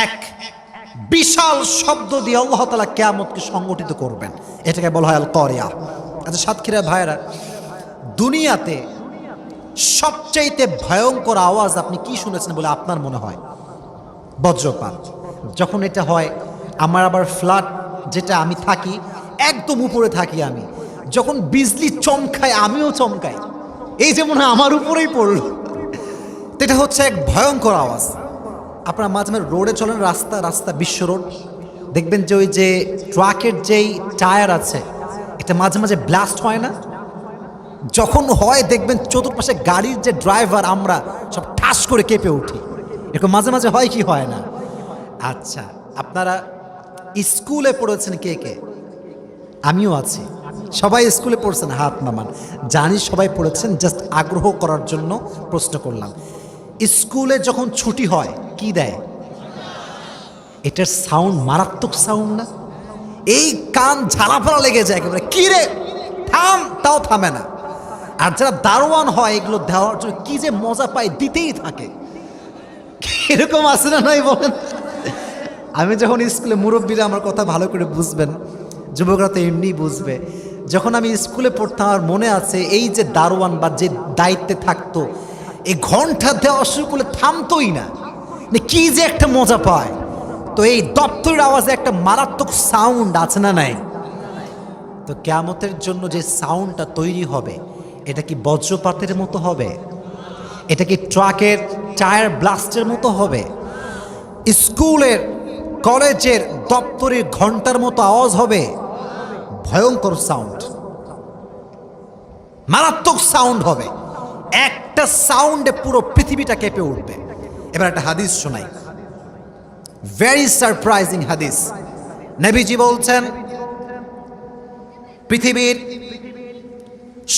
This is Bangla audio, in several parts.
এক বিশাল শব্দ দিয়ে আল্লাহ তাআলা কিয়ামতকে সংগঠিত করবেন, এটাকে বলা হয় আল কারিয়া। আচ্ছা সাতক্ষীরা ভাইরা, দুনিয়াতে সবচাইতে ভয়ঙ্কর আওয়াজ আপনি কি শুনেছেন বলে আপনার মনে হয়? বজ্রপাত। যখন এটা হয়, আমার আবার ফ্ল্যাট যেটা আমি থাকি একদম উপরে থাকি আমি, যখন বিজলি চমকায় আমিও চমকাই, এই যে মনে হয় আমার উপরেই পড়ল। তো এটা হচ্ছে এক ভয়ঙ্কর আওয়াজ। আপনারা মাঝে মাঝে রোডে চলেন, রাস্তা বিশ্ব রোড, দেখবেন যে ওই যে ট্রাকের যেই টায়ার আছে এটা মাঝে মাঝে ব্লাস্ট হয় না? যখন হয় দেখবেন চতুর্পাশে গাড়ির যে ড্রাইভার আমরা সব ঠাস করে কেঁপে উঠি। এরকম মাঝে মাঝে হয় কি হয় না? আচ্ছা, আপনারা স্কুলে পড়েছেন কে কে? আমিও আছি। সবাই স্কুলে পড়ছেন? হাত নামান। জানি সবাই পড়েছেন, জাস্ট আগ্রহ করার জন্য প্রশ্ন করলাম। স্কুলে যখন ছুটি হয় কি দেয়? এটার সাউন্ড মারাত্মক সাউন্ড না? এই কান ঝালাফালা লেগে যায় একেবারে, কি রে থাম, তাও থামে না। আর যারা দারোয়ান হয় এগুলো দেওয়ার জন্য কি যে মজা পায়, দিতেই থাকে। এরকম আছে না নয় বলেন? আমি যখন স্কুলে, মুরব্বীরা আমার কথা ভালো করে বুঝবেন, যুবকরা তো এমনি বুঝবে, যখন আমি স্কুলে পড়তাম আমার মনে আছে এই যে দারোয়ান বা যে দায়িত্বে থাকতো, এই ঘন্টা দেওয়া শুরু করলে থামতোই না, কি যে একটা মজা পায়। তো এই দপ্তরের আওয়াজে একটা মারাত্মক সাউন্ড আছে না নাই? তো কিয়ামতের জন্য যে সাউন্ডটা তৈরি হবে এটা কি বজ্রপাতের মতো হবে? এটা কি ট্রাকের টায়ার ব্লাস্টের মতো হবে? স্কুলের, কলেজের, দপ্তরের ঘন্টার মতো আওয়াজ হবে? ভয়ঙ্কর সাউন্ড, মারাত্মক সাউন্ড হবে। একটা সাউন্ডে পুরো পৃথিবীটা কেঁপে উঠবে। এবার একটা হাদিস শোনাই, ভেরি সারপ্রাইজিং হাদিস। নবীজি বলছেন, পৃথিবীর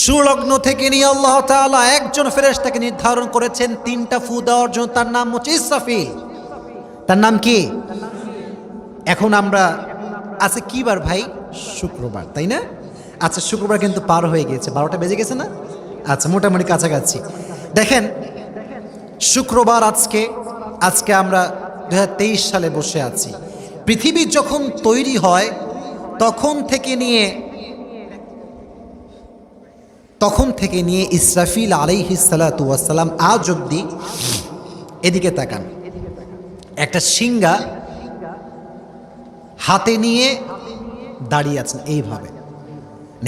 সুলগ্ন থেকে নিয়ে আল্লাহ তাআলা একজন ফেরেশতাকে নির্ধারণ করেছেন 3টা ফু দেওয়ার জন্য। তার নাম হচ্ছে ইসরাফিল। তার নাম কি? এখন আমরা, আচ্ছা কি বার ভাই? শুক্রবার, তাই না? আচ্ছা শুক্রবার কিন্তু পার হয়ে গেছে, 12টা বেজে গেছে না? আচ্ছা মোটামুটি কাছাকাছি। দেখেন শুক্রবার আজকে আমরা 2023 সালে বসে আছি। পৃথিবী যখন তৈরি হয় তখন থেকে নিয়ে ইসরাফিল আলাইহিস সালাতু ওয়াস সালাম আজ অবধি, এদিকে তাকান, একটা সিংহা হাতে নিয়ে দাঁড়িয়ে আছেন এইভাবে।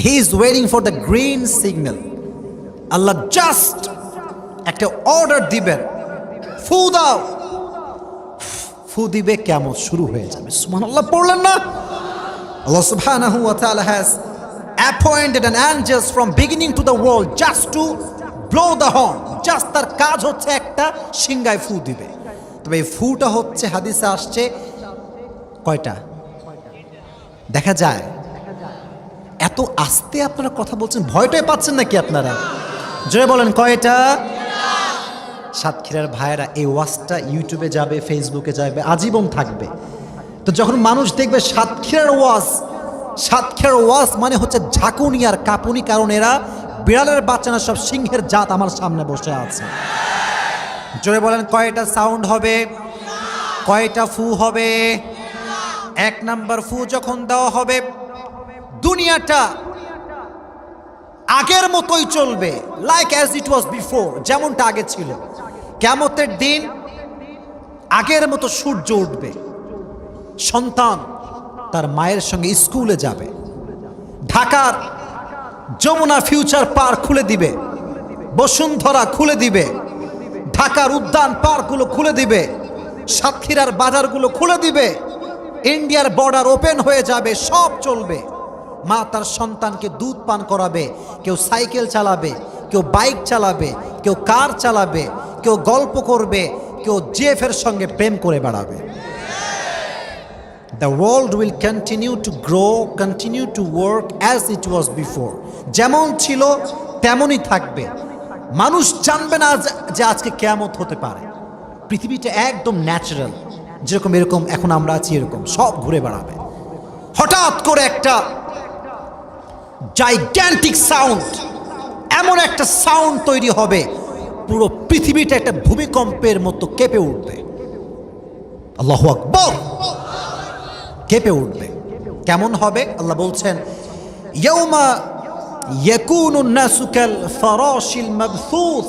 He is waiting for the green signal. Allah just একটা অর্ডার দিবেন, ফু দাও, ফু দিবে, কিয়ামত শুরু হয়ে যাবে। সুবহানাল্লাহ পড়লেন না? Allah subhanahu wa ta'ala has appointed an angels from beginning to the world just to blow the horn. Just তার কাজ হচ্ছে একটা সিংহায় ফু দিবে। তবে এই ফুটা হচ্ছে, হাদিসে আসছে কয়টা দেখা যায়? এত আস্তে আপনারা কথা বলছেন, ভয়টাই পাচ্ছেন নাকি আপনারা? জোরে বলেন কয়টা? সাতক্ষীরার ভাইয়েরা, এই ওয়াজটা ইউটিউবে যাবে, ফেসবুকে যাবে, আজীবন থাকবে। তো যখন মানুষ দেখবে সাতক্ষীরার ওয়াজ মানে হচ্ছে ঝাঁকুনি আর কাঁপুনি, কারণ এরা বিড়ালের বাচ্চা না, সব সিংহের জাত আমার সামনে বসে আছে। জোরে বলেন কয়টা সাউন্ড হবে? কয়টা ফু হবে? 1 নাম্বার ফু যখন দেওয়া হবে, দুনিয়াটা আগের মতোই চলবে, like as it was before, যেমনটা আগে ছিল। কিয়ামতের দিন আগের মতো সূর্য উঠবে, সন্তান তার মায়ের সঙ্গে স্কুলে যাবে, ঢাকার যমুনা ফিউচার পার্ক খুলে দিবে, বসুন্ধরা খুলে দিবে, ঢাকার উদ্যান পার্কগুলো খুলে দিবে, সাতক্ষীরার বাজারগুলো খুলে দিবে, ইন্ডিয়ার বর্ডার ওপেন হয়ে যাবে, সব চলবে। মা তার সন্তানকে দুধ পান করাবে, কেউ সাইকেল চালাবে, কেউ বাইক চালাবে, কেউ কার চালাবে, কেউ গল্প করবে, কেউ জিএফের সঙ্গে প্রেম করে বেড়াবে। The world will continue to grow, continue to work as it was before. যেমন ছিল তেমনই থাকবে। মানুষ জানবে না যে আজকে কিয়ামত হতে পারে। পৃথিবীটা একদম ন্যাচারাল, যেরকম এরকম এখন আমরা আছি এরকম সব ঘুরে বেড়াবে। হঠাৎ করে একটা জাইগ্যান্টিক সাউন্ড, এমন একটা সাউন্ড তৈরি হবে, পুরো পৃথিবীটা একটা ভূমিকম্পের মতো কেঁপে উঠবে। আল্লাহু আকবার, কেঁপে উঠবে। কেমন হবে? আল্লাহ বলছেন, ইয়াউমা ইয়াকুনুন নাসু কাল ফারাশিল মাবথুস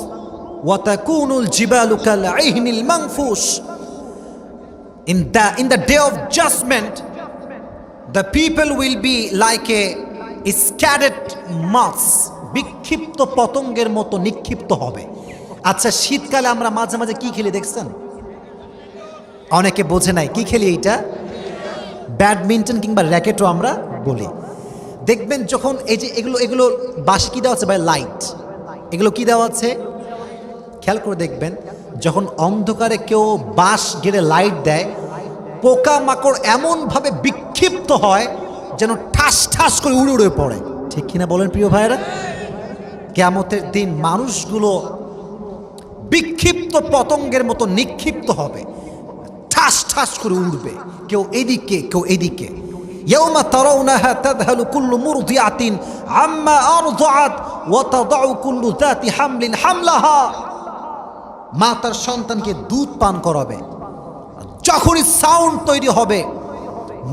ওয়া তাকুনুল জিবালু কাল আইহনিল মানফুস। In the day of judgment, the people will be like a scattered mass, বিক্ষিপ্ত পতঙ্গের মতো নিক্ষিপ্ত হবে। আচ্ছা, শীতকালে আমরা মাঝে মাঝে কি খেলি দেখছেন? অনেকে বোঝে নাই কি খেলি, এইটা ব্যাডমিন্টন কিংবা র্যাকেটও আমরা বলি। দেখবেন যখন এই যে এগুলো বাঁশি কি দেওয়া আছে ভাই, লাইট, এগুলো কি দেওয়া আছে খেয়াল করে দেখবেন, যখন অন্ধকারে কেউ বাঁশ গেড়ে লাইট দেয়, পোকা মাকড় এমনভাবে বিক্ষিপ্ত হয় যেন ঠাস ঠাস করে উড়ে উড়ে পড়ে। ঠিক কিনা বলেন প্রিয় ভাইয়েরা? কিয়ামতের দিন মানুষগুলো বিক্ষিপ্ত পতঙ্গের মতো নিক্ষিপ্ত হবে, ঠাস ঠাস করে উড়বে, কেউ এদিকে কেউ এদিকে। ইয়াউমা তারাউনাহা তাযহালু কুল্লু মুরদিআতিন আম্মা আরদাআত ওয়া তাদাউ কুল্লু যাতি হামলিন হামলাহা। মা তার সন্তানকে দুধ পান করাবে, যখনই সাউন্ড তৈরি হবে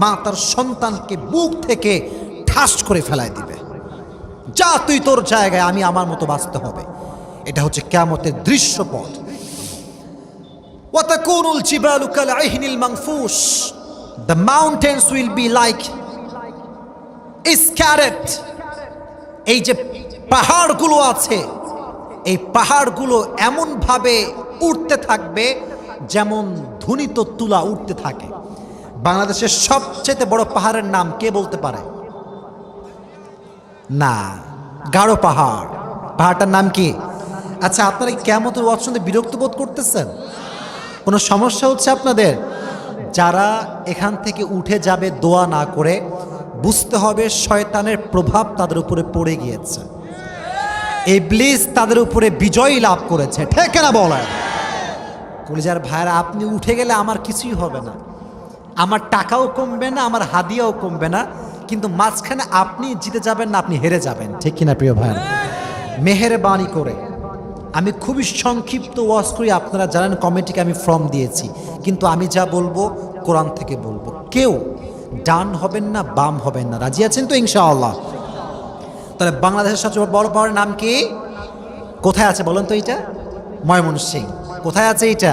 মা তার সন্তানকে বুক থেকে ঠাস করে ফেলায় দিবে, যা তুই তোর জায়গায়, আমি আমার মতো বাঁচতে হবে। এটা হচ্ছে কিয়ামতের দৃশ্যপট। ওয়া তাকুনুল জিবালু কাল আইহনিল মানফুস, the mountains will be like scattered। এই যে পাহাড়গুলো আছে, এই পাহাড়গুলো এমনভাবে উঠতে থাকবে যেমন ধ্বনিত তুলা উঠতে থাকে। বাংলাদেশের সবচেয়ে বড় পাহাড়ের নাম কে বলতে পারে? না, গাঢ় পাহাড়। পাহাড়টার নাম কি? আচ্ছা, আপনারা কিয়ামতের ওয়াজ শুনতে বিরক্ত বোধ করতেছেন? কোনো সমস্যা হচ্ছে আপনাদের? যারা এখান থেকে উঠে যাবে দোয়া না করে, বুঝতে হবে শয়তানের প্রভাব তাদের উপরে পড়ে গিয়েছে, ইবলিস তাদের উপরে বিজয় লাভ করেছে। ঠিক না বলেন? কলিজার ভাইরা, আপনি উঠে গেলে আমার কিছুই হবে না, আমার টাকাও কমবে না, আমার হাদিয়াও কমবে না, কিন্তু মাঝখানে আপনি জিতে যাবেন না, আপনি হেরে যাবেন। ঠিক কিনা প্রিয় ভাইরা? মেহেরবানি করে আমি খুবই সংক্ষিপ্ত ওয়াজ করি, আপনারা জানেন কমিটিকে আমি ফর্ম দিয়েছি, কিন্তু আমি যা বলবো কোরআন থেকে বলবো। কেউ ডান হবেন না, বাম হবেন না। রাজি আছেন তো ইনশাআল্লাহ? তাহলে বাংলাদেশের সবচেয়ে বড় পাহাড়ের নাম কি? কোথায় আছে বলেন তো? এটা ময়মনসিংহ। কোথায় আছে এটা?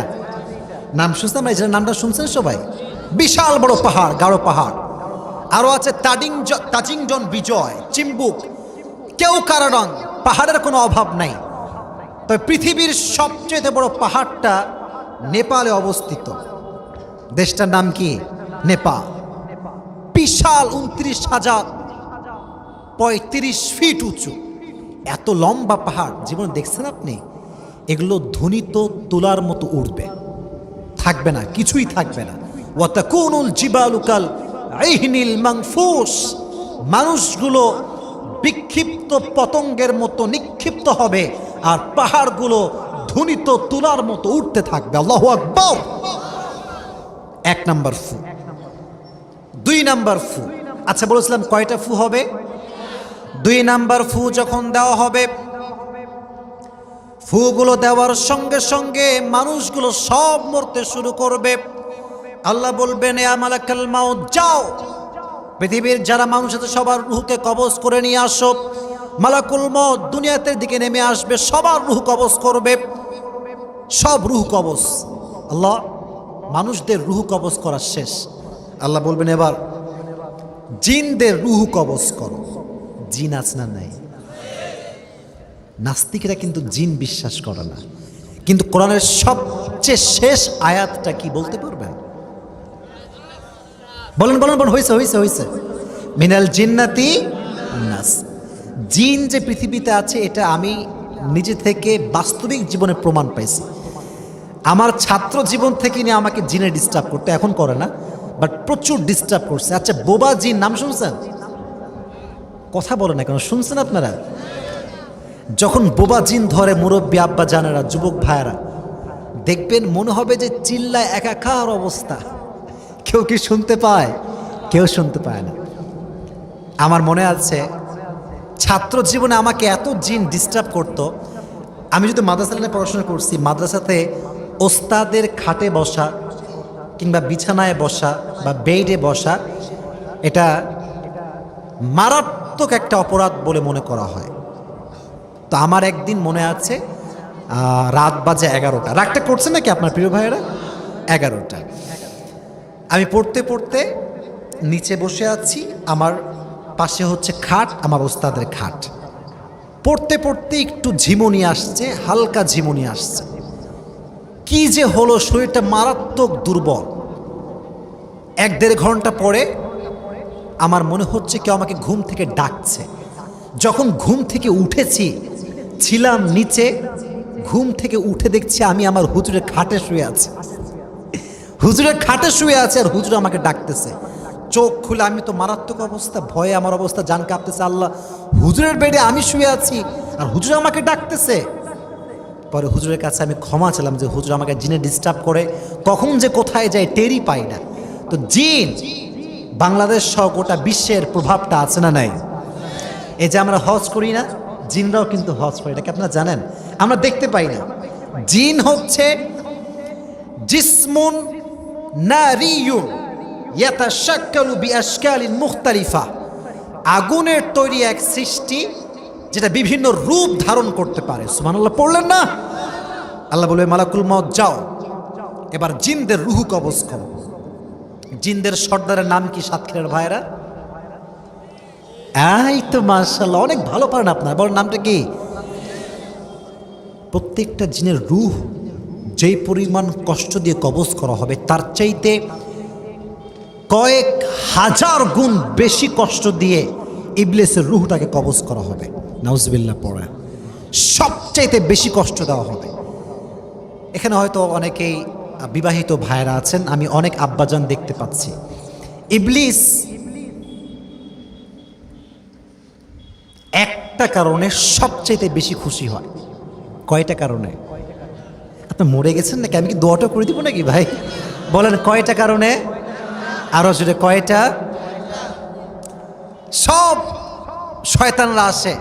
নাম শুনছেন? এই নামটা শুনছেন সবাই? বিশাল বড় পাহাড়, গাঢ় পাহাড়। আরও আছে তাজিংডন বিজয়, চিম্বুক, কেওক্রাডং। পাহাড়ের কোনো অভাব নাই। তবে পৃথিবীর সবচেয়ে বড় পাহাড়টা নেপালে অবস্থিত। দেশটার নাম কি? নেপাল। বিশাল 29,035 ফিট উঁচু, এত লম্বা পাহাড় জীবনে দেখছেন আপনি? এগুলো ধ্বনিত তুলার মতো উঠবে, থাকবে না, কিছুই থাকবে না। ওয়া তাকুনুল জিবালু কাল আইহনিল মানফুস, মানুষগুলো বিক্ষিপ্ত পতঙ্গের মতো নিক্ষিপ্ত হবে, আর পাহাড়গুলো ধ্বনিত তুলার মতো উঠতে থাকবে। আল্লাহু আকবার। 1 নাম্বার ফু। 2 নাম্বার ফু। আচ্ছা, বলেছিলাম কয়টা ফু হবে? 2 নাম্বার ফু যখন দেওয়া হবে, ফুগুলো দেওয়ার সঙ্গে সঙ্গে মানুষগুলো সব মরতে শুরু করবে। আল্লাহ বলবেন, ইয়া মালাকাল মাউত, যাও পৃথিবীর যারা মানুষ আছে সবার রূহকে কবজ করে নিয়ে আসো। মালাকুল মউত দুনিয়াতে দিকে নেমে আসবে, সবার রূহ কবজ করবে, সব রূহ কবজ। আল্লাহ মানুষদের রূহ কবজ করা শেষ। আল্লাহ বলবেন, এবার জিনদের রূহ কবজ করো। জিন আছে না নাই? নাস্তিকরা কিন্তু জিন বিশ্বাস করে না, কিন্তু কোরআনের সবচেয়ে শেষ আয়াতটা কি বলতে পারবেন? বলেন বলেন বলেন। হয়েছে হয়েছে হয়েছে। মিনাল জিন্নাতি নাস। জিন যে পৃথিবীতে আছে এটা আমি নিজে থেকে বাস্তবিক জীবনে প্রমাণ পাইছি। আমার ছাত্র জীবন থেকে নিয়ে আমাকে জিনে ডিস্টার্ব করতে, এখন করে না, বাট প্রচুর ডিস্টার্ব করছে। আচ্ছা, বোবা জিন নাম শুনছেন? কথা বলে না কেন? শুনছেন আপনারা? যখন বোবা জিন ধরে মুরব্বী আব্বা জানেরা, যুবক ভাইয়েরা, দেখবেন মনে হবে যে চিল্লায় একাকার অবস্থা। কেউ কি শুনতে পায়? কেউ শুনতে পায় না। আমার মনে আছে ছাত্র জীবনে আমাকে এত জিন ডিস্টার্ব করতো। আমি যদি মাদ্রাসা লাইনে পড়াশোনা করছি, মাদ্রাসাতে ওস্তাদের খাটে বসা, কিংবা বিছানায় বসা বা বেডে বসা এটা মারাত্মক একটা অপরাধ বলে মনে করা হয়। তো আমার একদিন মনে আছে রাত বাজে 11টা, রাগটা করছেন নাকি আপনার প্রিয় ভাইয়েরা? 11টা আমি পড়তে পড়তে নিচে বসে আছি, আমার পাশে হচ্ছে খাট, আমার ওস্তাদের খাট। পড়তে পড়তে একটু ঝিমুনি আসছে, হালকা ঝিমুনি আসছে। কি যে হলো, শরীরটা মারাত্মক দুর্বল। 1-1.5 ঘন্টা পরে আমার মনে হচ্ছে কেউ আমাকে ঘুম থেকে ডাকছে। যখন ঘুম থেকে উঠেছি, ছিলাম নিচে, ঘুম থেকে উঠে দেখছি আমি আমার হুজুরের খাটে শুয়ে আছি। হুজুরের খাটে শুয়ে আছে আর হুজুর আমাকে ডাকতেছে। চোখ খুলে আমি তো মারাত্মক অবস্থা, ভয়ে আমার অবস্থা জান কাঁপতেছে। আল্লাহ, হুজুরের বেডে আমি শুয়ে আছি আর হুজুর আমাকে ডাকতেছে। পরে হুজুরের কাছে আমি ক্ষমা চাইলাম যে হুজুর আমাকে জিনে ডিস্টার্ব করে, কখন যে কোথায় যায় টেরই পাই না। তো জিন বাংলাদেশ সহ গোটা বিশ্বের প্রভাবটা আছে না নাই? এই যে আমরা হজ করি না, জিনরাও কিন্তু হজ করে, এটাকে আপনারা জানেন? আমরা দেখতে পাই না। জিন হচ্ছে জিসমুন নারিয়ুন ইয়াতাশাক্কালু বিআশকালিন মুখতালিফা, আগুনের তৈরি এক সৃষ্টি যেটা বিভিন্ন রূপ ধারণ করতে পারে। সুবহানাল্লাহ পড়লেন না? আল্লাহ বলবে মালাকুল মউত যাও, এবার জিনদের রূহ কবজ করো। জিনদের সর্দারের নাম কি সাতক্ষীরার ভাইরা? এই তো মাশাআল্লাহ, অনেক ভালো পারেন আপনার। বড় নামটা কি? প্রত্যেকটা জিনের রূহ যেই পরিমাণ কষ্ট দিয়ে কবজ করা হবে, তার চাইতে কয়েক হাজার গুণ বেশি কষ্ট দিয়ে ইবলিসের রূহটাকে কবজ করা হবে। নাউজুবিল্লাহ পড়ে সবচাইতে বেশি কষ্ট দেওয়া হবে। এখানে হয়তো অনেকেই বিবাহিত ভাইরা আছেন, আমি অনেক আব্বাজান দেখতে পাচ্ছি। ইবলিস একটা কারণে সবচাইতে বেশি খুশি হয়। কয়টা কারণে? আপনি মরে গেছেন নাকি? আমি কি দোয়াটা করে দিব নাকি ভাই? বলেন কয়টা কারণে? আরো জোরে কয়টা? সব শয়তানরা আসে।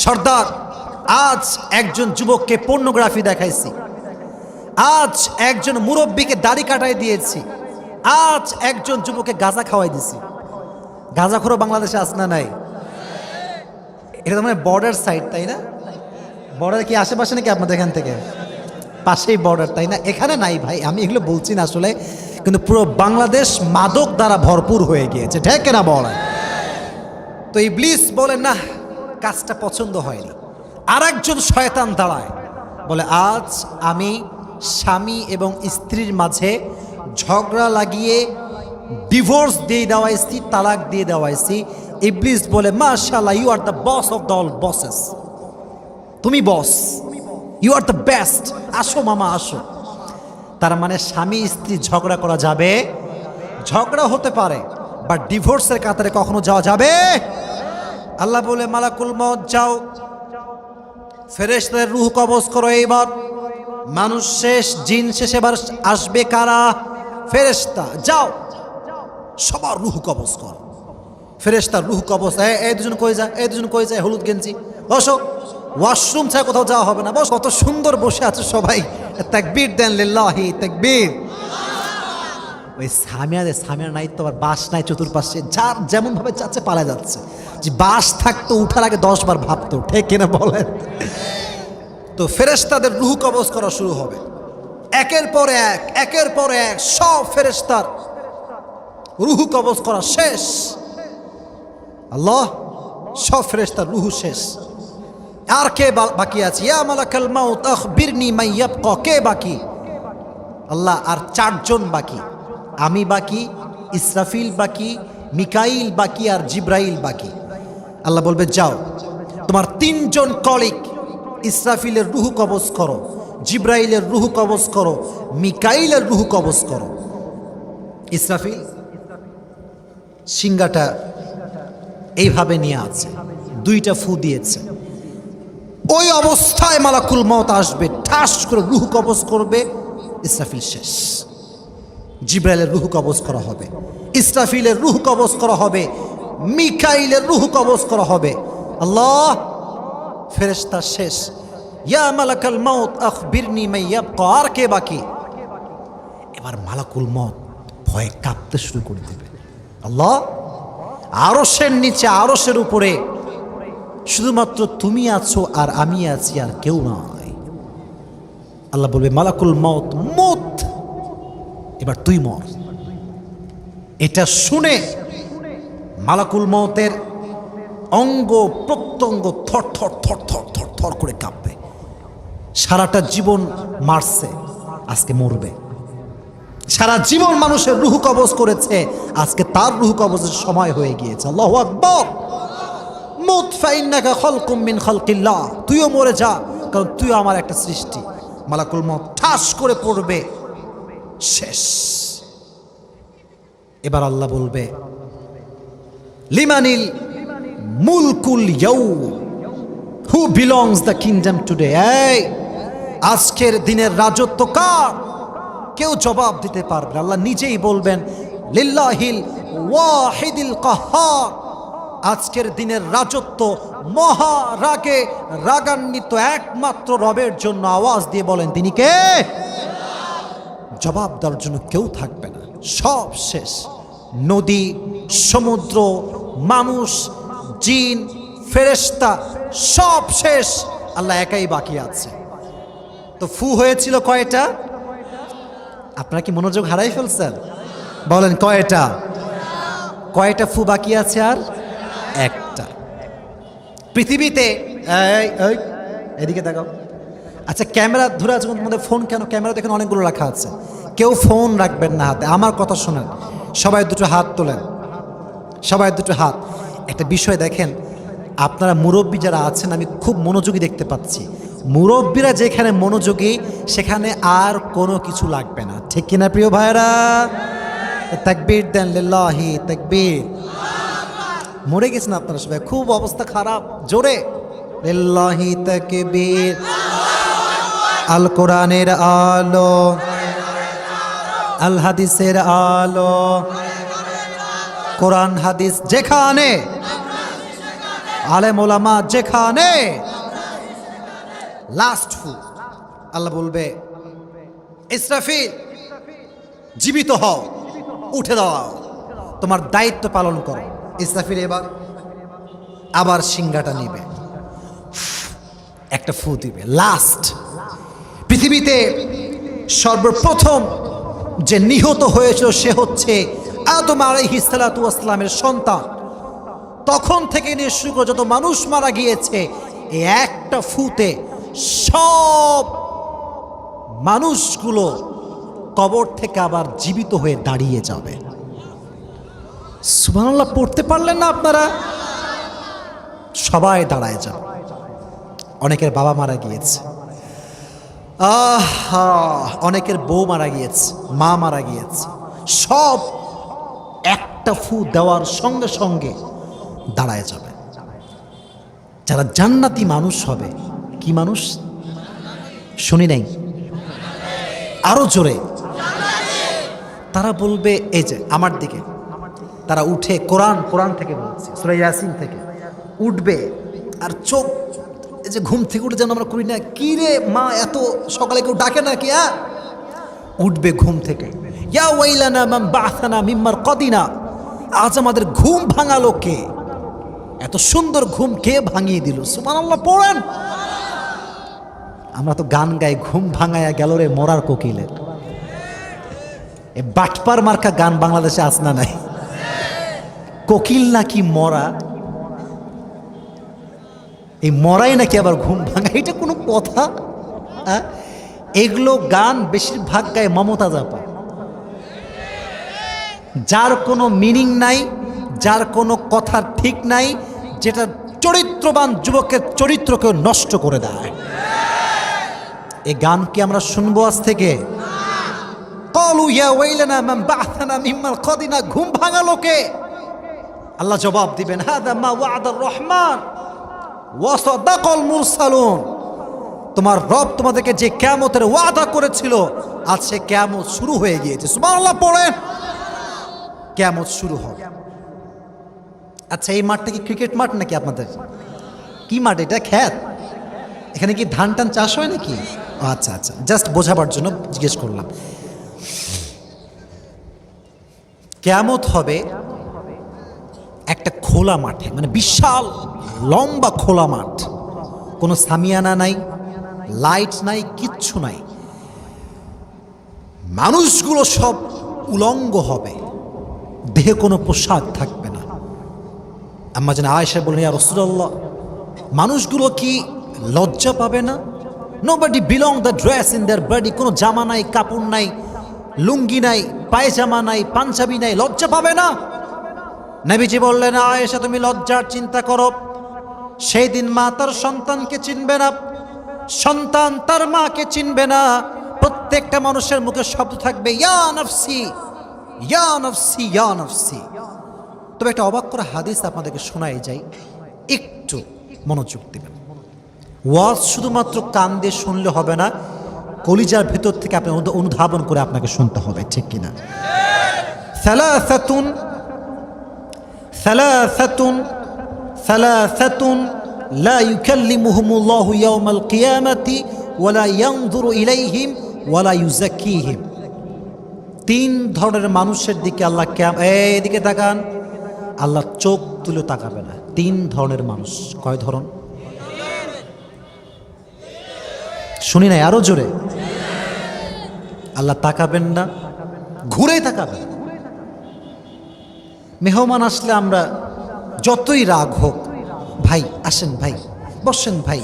সর্দার, আজ একজন যুবককে পর্নোগ্রাফি দেখাইছি, আজ একজন মুরব্বীকে দাড়ি কাটাই দিয়েছি, আজ একজন যুবককে গাঁজা খাওয়াই দিছি। গাঁজাখোরও বাংলাদেশে আছে না নাই? এটা তো মানে বর্ডার সাইড, তাই না? বর্ডার কি আশেপাশে নাকি আপনাদের এখান থেকে? পাশেই বর্ডার, তাই না? এখানে নাই ভাই, আমি এগুলো বলছি না আসলে, কিন্তু পুরো বাংলাদেশ মাদক দ্বারা ভরপুর হয়ে গিয়েছে, ঠিক না বলেন? তো ইবলিস বলে না, কাজটা পছন্দ হয়নি। আর একজন শয়তান দাঁড়ায়, বলে আজ আমি স্বামী এবং স্ত্রীর মাঝে ঝগড়া লাগিয়ে ডিভোর্স দিয়ে দেওয়াইছি, তালাক দিয়ে দেওয়াইছি। ইবলিস বলে মাশাআল্লাহ, you are the boss of the all bosses, তুমি boss, you are the best, আসো মামা আসো। তার মানে স্বামী স্ত্রী ঝগড়া করা যাবে, ঝগড়া হতে পারে, বাট ডিভোর্সের কাতারে কখনো যাওয়া যাবে? আল্লাহ বলে মালাকুল মউত যাও, ফেরেশতাদের রূহ কবজ করো। এইবার মানুষ শেষ, জিন শেষ, এবার আসবে কারা? ফেরেশতা। যাও সবার রূহ কবজ করো। ফেরেশতার রূহ কবজ। এই দুজন কই যায়, এই দুজন কই যায়, হলুদ গেঞ্জি বসো, ওয়াশরুম ছাড়া কোথাও যাওয়া হবে না, বস। কত সুন্দর বসে আছে সবাই, তাকবীর দেন, লিল্লাহি তাকবীর। ওই সামিয়ার নাই তো, আবার বাস নাই চতুর্পাশে, যার যেমন ভাবে যাচ্ছে পালা যাচ্ছে। যে বাস থাকতো উঠার আগে 10 বার ভাবতো, ঠিক কিনা বলেন? তো ফেরেশতাদের রূহ কবজ করা শুরু হবে, একের পর এক, একের পর এক সব ফেরেশতার রূহ কবজ করা শেষ। আল্লাহ, সব ফেরেশতার রূহ শেষ। আর কে বাকি আছে? ইয়া মালাকাল মাউত আখবিরনি মান ইয়াবকা, কে বাকি? আল্লাহ, আর 4 জন বাকি। আমি বাকি, ইসরাফিল বাকি, মিকাইল বাকি, আর জিব্রাইল বাকি। আল্লাহ বলবে যাও, তোমার 3 জন কলিগ ইসরাফিলের রূহ কবজ করো, জিব্রাইলের রূহ কবজ করো, মিকাইলের রূহ কবজ করো। ইসরাফিল সিংহাটা এইভাবে নিয়ে আছে, 2টা ফু দিয়েছে। ওই অবস্থায় মালাকুল মউত আসবে, ঠাস করে রূহ কবজ করবে, ইসরাফিল শেষ। জিব্রাইলের রূহ কবজ করা হবে, ইসরাফিলের রূহ কবজ করা হবে, মিকাইলের রূহ কবজ করা হবে। আল্লাহ, ফেরেশতা শেষ। ইয়া মালাকাল মাউত আখবিরনি মান ইয়াবকা, আর কে বাকি? এবার মালাকুল মত ভয়ে কাঁপতে শুরু করে দেবে। আল্লাহ, আরশের নিচে আরশের উপরে শুধুমাত্র তুমি আছো আর আমি আছি, আর কেউ নয়। আল্লাহ বলবে মালাকুল মত, মত এবার তুই মর। এটা শুনে মালাকুল মতের অঙ্গ প্রত্যঙ্গ থর থর থর থর থর থর করে কাঁপবে। সারাটা জীবন মারছে, আজকে মরবে। সারা জীবন মানুষের রুহ কবজ করেছে, আজকে তার রুহ কবজের সময় হয়ে গিয়েছে। আল্লাহু আকবার। মুত ফাইন্নাকা খালকুম মিন খালকিল্লাহ, তুইও মরে যা, কারণ তুইও আমার একটা সৃষ্টি। মালাকুল মত ঠাস করে পড়বে, শেষ। এবার আল্লাহ বলবে লিমানিল মুলকুল ইয়াউম, who belongs the kingdom today. এই আজকের দিনের রাজত্ব কার? কেউ জবাব দিতে পারবে। আল্লাহ নিজেই বলবেন লিল্লাহিল ওয়াহিদিল কাহ্হার, আজকের দিনের রাজত্ব মহারাগে রাগান্বিত একমাত্র রবের জন্য। আওয়াজ দিয়ে বলেন তিনি কে? জবাব দেওয়ার জন্য কেউ থাকবে না, সব শেষ। নদী, সমুদ্র, মানুষ, জিন, ফেরেশতা সব শেষ, আল্লাহ একাই বাকি আছে। তো ফু হয়েছিল কয়টা? আপনারা কি মনোযোগ হারাই ফেলছেন? বলেন কয়টা? কয়টা ফু বাকি আছে? আর একটা। পৃথিবীতে এদিকে দেখাও। আচ্ছা, ক্যামেরা ধরে আছে তোমাদের? ফোন কেন? ক্যামেরা দেখেন অনেকগুলো রাখা আছে। কেউ ফোন রাখবেন না হাতে। আমার কথা শোনেন, সবাই দুটো হাত তোলেন, সবাই দুটো হাত। একটা বিষয় দেখেন, আপনারা মুরব্বী যারা আছেন, আমি খুব মনোযোগী দেখতে পাচ্ছি। মুরব্বীরা যেখানে মনোযোগী, সেখানে আর কোনো কিছু লাগবে না, ঠিক কিনা প্রিয় ভাইরা? তাকবীর দেন, লিল্লাহি তাকবীর। মরে গেছেন আপনারা সবাই, খুব অবস্থা খারাপ। জোরে লিল্লাহি তাকবীর। আল কোরআনের আলো, আল হাদিসের আলো, কোরআন হাদিস যেখানে, আলেম ওলামা যেখানে। লাস্ট ফু, আল্লাহ বলবে ইসরাফিল জীবিত হও, উঠে দাও, তোমার দায়িত্ব পালন করো। ইসরাফিল এবার আবার সিংহাটা নিবে, একটা ফু দিবে, লাস্ট। পৃথিবীতে সর্বপ্রথম যে নিহত হয়েছিল সে হচ্ছে আদম আলাইহিস সালাতু ওয়াস সালামের সন্তান। তখন থেকে নিয়ে শুরু করে যত মানুষ মারা গিয়েছে, এই একটা ফুতে সব মানুষগুলো কবর থেকে আবার জীবিত হয়ে দাঁড়িয়ে যাবে। সুবহানাল্লাহ পড়তে পারলেন না আপনারা? সবাই দাঁড়ায় যাবে। অনেকের বাবা মারা গিয়েছে, অনেকের বউ মারা গিয়েছে, মা মারা গিয়েছে, সব একটা ফু দেওয়ার সঙ্গে সঙ্গে দাঁড়ায় যাবে। যারা জান্নাতি মানুষ হবে, কি মানুষ শুনি নাই, আরো জোরে, তারা বলবে এই যে আমার দিকে, তারা উঠে কোরআন থেকে বলছে, সূরা ইয়াসিন থেকে উঠবে, আর চোখ এই যে ঘুম থেকে উঠে যেন আমরা করি না, কি রে মা এত সকালে কেউ ডাকে না কি? উঠবে ঘুম থেকে, ইয়া ওয়াইলানা মান বা'আসানা মিন মারকাদিনা, আজ আমাদের ঘুম ভাঙালো কে? এত সুন্দর ঘুম কে ভাঙিয়ে দিল? সুবহানাল্লাহ পড়েন। আমরা তো গান গাই, ঘুম ভাঙায়া গেল রে মরার কোকিলের। এ বাটপার মার্কা গান বাংলাদেশে আছে না নাই? কোকিল নাকি মরা, এই মরাই নাকি আবার ঘুম ভাঙা, এটা কোনো কথা? এগুলো গান বেশিরভাগ গায়ে মমতাজ আপা, যার কোনো মিনিং নাই, যার কোনো কথা ঠিক নাই, যেটা চরিত্রবান যুবকের চরিত্রকে নষ্ট করে দেয়। এই গান কি আমরা শুনবো আজ থেকে? ক্বালু ইয়া ওয়াইলানা মান বা'আসানা মিন মারকাদিনা, ঘুম ভাঙালো কে? আল্লাহ জবাব দিবেন হাদা মা ওয়া'দার রহমান ওয়া সাদাকাল মুরসালুন, তোমার রব তোমাদেরকে যে কিয়ামতের ওয়াদা করেছিল, আজ সে কিয়ামত শুরু হয়ে গিয়েছে। সুবহানাল্লাহ পড়েন। কিয়ামত শুরু হবে। আচ্ছা, এই মাঠটা কি ক্রিকেট মাঠ নাকি আপনাদের? কি মাঠ এটা? ক্ষেত? এখানে কি ধান টান চাষ হয় নাকি? আচ্ছা আচ্ছা, জাস্ট বোঝাবার জন্য জিজ্ঞেস করলাম। কিয়ামত হবে একটা খোলা মাঠে, মানে বিশাল লম্বা খোলা মাঠ, কোনো সামিয়ানা নাই, লাইট নাই, কিচ্ছু নাই। মানুষগুলো সব উলঙ্গ হবে, দেহে কোনো পোশাক থাকবে না। আম্মা জান আয়েশা বললেন, ইয়া রাসূলুল্লাহ, মানুষগুলো কি লজ্জা পাবে না? Nobody belong the dress in their body, কোনো জামা নাই, কাপড় নাই, লুঙ্গি নাই, পায়জামা নাই, পাঞ্জাবি নাই, লজ্জা পাবে না? নবীজি বললেন, আয়েশা তুমি লজ্জার চিন্তা করো, সেই দিন মা তার সন্তানকে চিনবে না, সন্তান তার মাকে চিনবে না। প্রত্যেকটা মানুষের মুখে শব্দ থাকবে, ইয়া নফসি ইয়া নফসি ইয়া নফসি। তবে একটা অবাক করা হাদিস আপনাদেরকে শোনাই যাই, একটু মনোযোগ দিবেন। ওয়াজ শুধুমাত্র কান দিয়ে শুনলে হবে না, কলিজার ভেতর থেকে আপনি অনুধাবন করে আপনাকে শুনতে হবে, ঠিক কিনা? সালাসাতুন সালাসাতুন সালাসাতুন লা ইউকাল্লিমুহুমুল্লাহু ইয়াওমাল কিয়ামাতি ওয়ালা ইয়ানজুরু ইলাইহিম ওয়ালা ইউযাক্কিহিম। তিন ধরনের মানুষের দিকে আল্লাহ এদিকে তাকান, আল্লাহ চোখ তুলে তাকাবে না। তিন ধরনের মানুষ। কয় ধরন? শুনি নাই, আরো জোরে। আল্লাহ তাকাবেন না, ঘুরে তাকাবেন। মেহমান আসলে আমরা যতই রাগ হোক, ভাই আসেন, ভাই বসেন, ভাই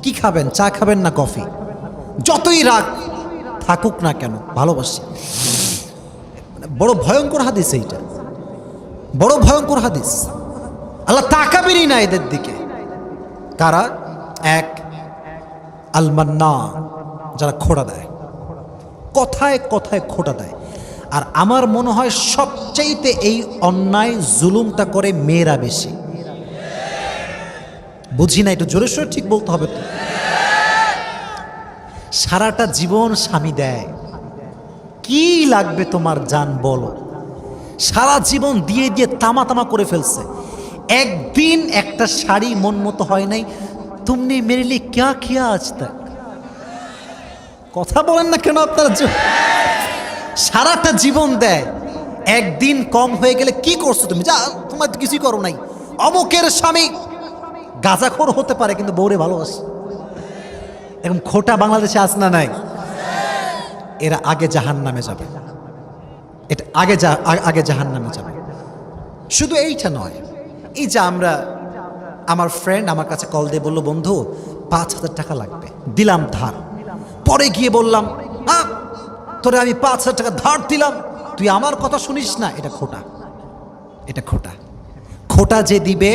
কি খাবেন, চা খাবেন না কফি, যতই রাগ থাকুক না কেন ভালোবাসি। বড় ভয়ঙ্কর হাদিস এইটা, বড় ভয়ঙ্কর হাদিস। আল্লাহ তাকাবেনই না এদের দিকে। কারা? এক, আলমান্না, যারা খোঁড়া দেয়, কথায় কথায় খোঁটা দেয়। আর আমার মনে হয় সবচাইতে এই অন্যায় জুলুমটা করে মেয়েরা বেশি। বুঝি না, একটু জোরে সোরে ঠিক বলতে হবে তো। সারাটা জীবন স্বামী দেয়, কি লাগবে তোমার জান বলো, সারা জীবন দিয়ে দিয়ে তামা তামা করে ফেলছে। একদিন একটা শাড়ি মন মতো হয় নাই, তুমনে মেরে লিয়ে ক্যা কিয়া আজ তক। কথা বলেন না কেন আপনারা? সারাটা জীবন দেয়, একদিন কম হয়ে গেলে কি করছো তুমি? যা, তোমার কিছুই করো নাই। অমুকের স্বামী গাঁজাখোর হতে পারে কিন্তু বউরে ভালোবাসে। এরকম খোটা বাংলাদেশে আস না নাই? এরা আগে জাহান্নামে যাবে, এটা আগে জাহান্নামে যাবে। শুধু এইটা নয়, এই যে আমার ফ্রেন্ড আমার কাছে কল দিয়ে বললো, বন্ধু 5,000 টাকা লাগবে, দিলাম ধার। পরে গিয়ে বললাম, তোরে আমি 5,000 টাকা ধার দিলাম, তুই আমার কথা শুনিস না। এটা খোটা, এটা খোটা। খোটা যে দিবে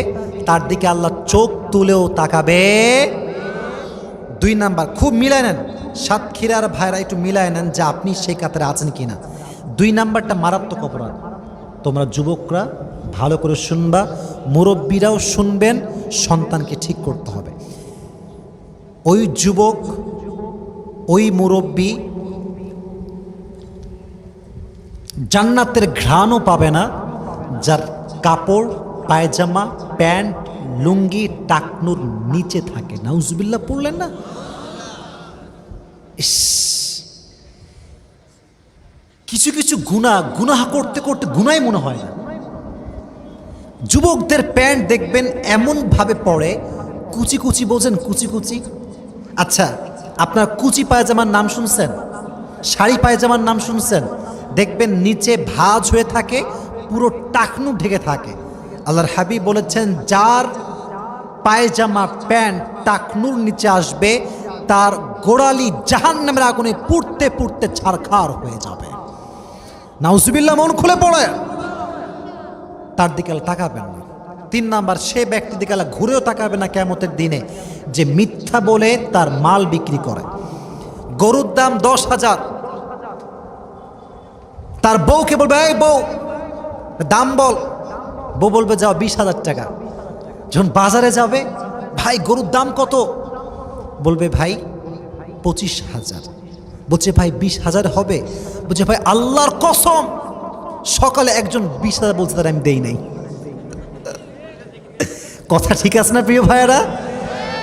তার দিকে আল্লাহ চোখ তুলেও তাকাবে। 2 নাম্বার, খুব মিলায় নেন সাতক্ষীরার ভাইরা, একটু মিলায় নেন যে আপনি সেই কাতারে আছেন কিনা। 2 নাম্বারটা মারাত্মক অপরাধ। তোমরা যুবকরা ভালো করে শুনবা, মুরব্বীরাও শুনবেন, সন্তানকে ঠিক করতে হবে। ওই যুবক, ওই মুরব্বী জান্নাতের ঘ্রাণও পাবে না যার কাপড়, পায়জামা, প্যান্ট, লুঙ্গি টাকনুর নিচে থাকে। নাউজুবিল্লাহ পড়লেন না? কিছু কিছু গুনাহ করতে করতে গুনাই মনে হয় না। যুবকদের প্যান্ট দেখবেন এমন ভাবে পড়ে, কুচি কুচি, বোঝেন কুচি কুচি? আচ্ছা, আপনার কুচি পায়জামার নাম শুনছেন? শাড়ি পায়জামার নাম শুনছেন? দেখবেন নিচে ভাঁজ হয়ে থাকে, পুরো টাকনু ঢেকে থাকে। আল্লাহর হাবিব বলেছেন, যার পায়জামা প্যান্ট টাকনুর নিচে আসবে তার গোড়ালি জাহান্নামের আগুনে পুড়তে পুড়তে ছারখার হয়ে যাবে। নাউজুবিল্লাহ, মন খুলে পড়ে। তার দিকে তাকাবেন না। 3 নাম্বার, সে ব্যক্তি দিকে ঘুরেও তাকাবে না কিয়ামতের দিনে যে মিথ্যা বলে তার মাল বিক্রি করে। গরুর দাম 10,000, তার বউকে বলবে, এই বউ দাম বল, বউ বলবে যাও 20,000 টাকা। যখন বাজারে যাবে, ভাই গরুর দাম কত? বলবে ভাই 25,000। বলছে ভাই 20,000 হবে? বলছে ভাই আল্লাহর কসম, সকালে একজন 20,000 বলছে, তার আমি দেই নাই। কথা ঠিক আছে না প্রিয় ভাইয়েরা?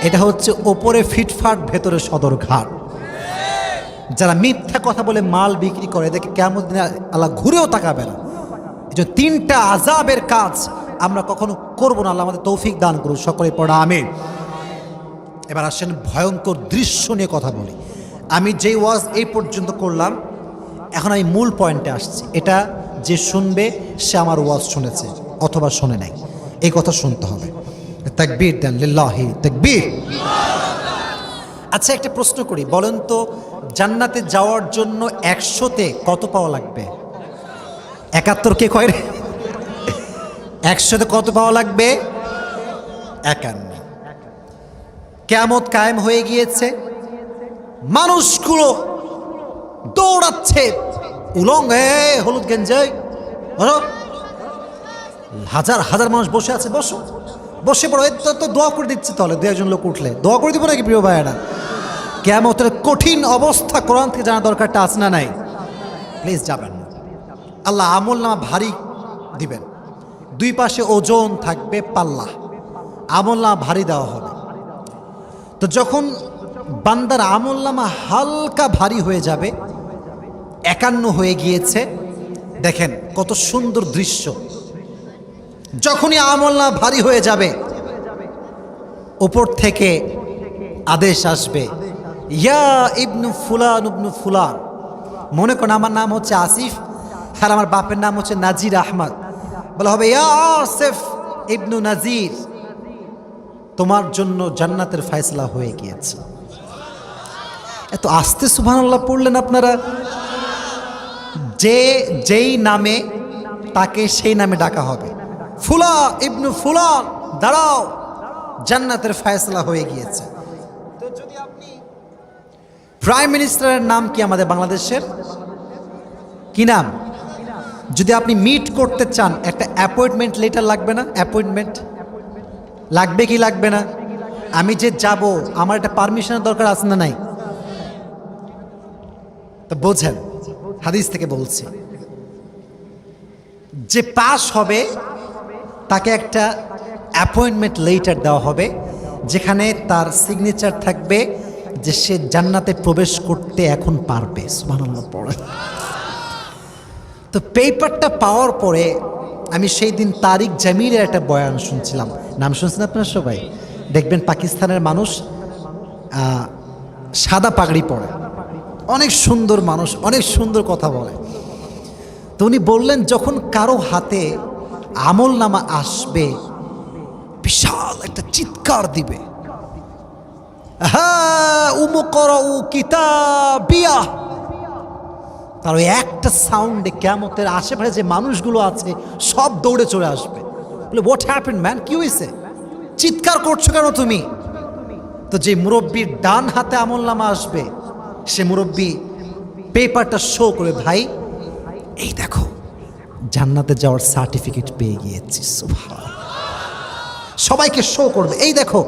এটা হচ্ছে ওপরে ফিটফাট, ভেতরে সদরঘাট। যারা মিথ্যা কথা বলে মাল বিক্রি করে, এদেরকে কিয়ামত দিনে আল্লাহ ঘুরেও তাকাবে না। এই যে তিনটা আযাবের কাজ আমরা কখনো করব না। আল্লাহ আমাদের তৌফিক দান করুন, সকলে পড়া আমিন। এবার আসেন ভয়ঙ্কর দৃশ্য নিয়ে কথা বলি। আমি যেই ওয়াজ এই পর্যন্ত করলাম, এখন আমি মূল পয়েন্টে আসছি। এটা যে শুনবে সে আমার ওয়াজ শুনেছে অথবা শোনে নাই, এই কথা শুনতে হবে। তাকবীর দেন, লিল্লাহি তাকবীর। আচ্ছা, একটা প্রশ্ন করি, বলেন তো জান্নাতে যাওয়ার জন্য 100তে কত পাওয়া লাগবে? 71 কে কয় রে? 100তে কত পাওয়া লাগবে? 51। কিয়ামত কায়েম হয়ে গিয়েছে, মানুষগুলো দৌড়াচ্ছে উলঙ্গে, হলুদ গেঞ্জে, হাজার হাজার মানুষ বসে আছে। বসো, বসে পড়ো। তো দোয়া করে দিচ্ছে, তাহলে দু একজন লোক উঠলে দোয়া করে দিব নাকি প্রিয় ভাইয়েরা? কিয়ামতের কঠিন অবস্থা কোরআন থেকে জানা দরকারটা আছে না নাই? প্লিজ যাবেন না। আল্লাহ আমল নামা ভারী দিবেন, দুই পাশে ওজন থাকবে, পাল্লা, আমল নামা ভারী দেওয়া হবে। তো যখন বান্দার আমল নামা হালকা ভারী হয়ে যাবে, 51 হয়ে গিয়েছে, দেখেন কত সুন্দর দৃশ্য। যখনই আমল নামা ভারী হয়ে যাবে, উপর থেকে আদেশ আসবে, ইয়া ইবনু ফুলান ইবনু ফুলান। মনে করেন আমার নাম হচ্ছে আসিফ আর আমার বাপের নাম হচ্ছে নাজির আহমদ। বলা হবে, ইয়া আসিফ ইবনু নাজির, তোমার জন্য জান্নাতের ফয়সালা হয়ে গিয়েছে। এত আস্তে সুবহানাল্লাহ পড়লেন আপনারা। যেই নামে তাকে সেই নামে ডাকা হবে, ফুলা ইবনু ফুলান, দাঁড়াও, জান্নাতের ফয়সালা হয়ে গিয়েছে। তো যদি আপনি প্রাইম মিনিস্টারের নাম কি আমাদের বাংলাদেশের? কি নাম? যদি আপনি মিট করতে চান, একটা অ্যাপয়েন্টমেন্ট লেটার লাগবে না? অ্যাপয়েন্টমেন্ট লাগবে কি লাগবে না? আমি যে যাব, আমার একটা পারমিশনের দরকার আছে না নাই? তো বোঝেন, হাদিস থেকে বলছি, যে পাস হবে তাকে একটা অ্যাপয়েন্টমেন্ট লেটার দেওয়া হবে, যেখানে তার সিগনেচার থাকবে যে সে জান্নাতে প্রবেশ করতে এখন পারবে। সুবহানাল্লাহ পড়ে। তো পেপারটা পাওয়ার পরে আমি সেই দিন তারিক জামিলের একটা বয়ান শুনছিলাম। নাম শুনছেন আপনারা সবাই? দেখবেন পাকিস্তানের মানুষ সাদা পাগড়ি পরে, অনেক সুন্দর মানুষ, অনেক সুন্দর কথা বলে। তো উনি বললেন, যখন কারো হাতে আমল নামা আসবে, বিশাল একটা চিৎকার দিবে, হ্যাঁ উমুকরাউ কিতাবিয়া। তার ওই একটা সাউন্ডে কিয়ামতের আশেপাশে যে মানুষগুলো আছে সব দৌড়ে চলে আসবে। বলে, হোয়াট হ্যাপেন্ড ম্যান, কি হয়েছে, চিৎকার করছো কেন তুমি? তো যে মুরব্বীর ডান হাতে আমলনামা আসবে, সে মুরব্বী পেপারটা শো করে, ভাই এই দেখো জান্নাতে যাওয়ার সার্টিফিকেট পেয়ে গিয়েছি। সুবহানাল্লাহ। সবাইকে শো করবে, এই দেখো,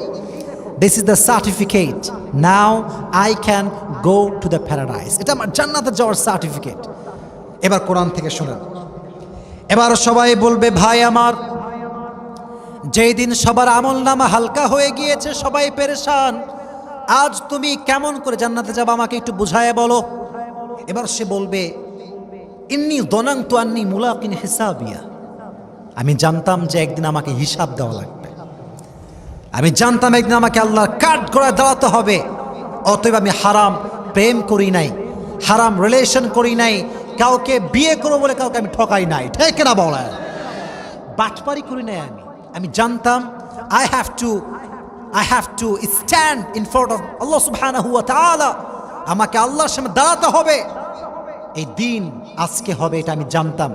this is the certificate, now I can go to the paradise. এটা আমার জান্নাতে যাওয়ার সার্টিফিকেট। এবার কোরআন থেকে শোনেন। এবার সবাই বলবে, ভাই আমার, যেই দিন সবার আমল নামা হালকা হয়ে গিয়েছে, সবাই পেরেশান, আজ তুমি কেমন করে জান্নাতে যাবে আমাকে একটু বুঝায় বলো। এবার সে বলবে, ইন্নী যনানতু আন্নী মুলাকিন হিসাবিয়া, আমি জানতাম যে একদিন আমাকে হিসাব দেওয়া লাগবে, আমি জানতাম একদিন আমাকে আল্লাহর কাঠ গড়ায় দাঁড়াতে হবে। অতএব আমি হারাম প্রেম করি নাই, হারাম রিলেশন করি নাই, কাউকে বিয়ে করবো বলে কাউকে আমি ঠকাই নাই, ঠিক না বলা, বাটপারি করি নাই। আমি জানতাম I have to stand in front of Allah subhanahu wa ta'ala, আমাকে আল্লাহর সামনে দাঁড়াতে হবে, এই দিন আজকে হবে, এটা আমি জানতাম।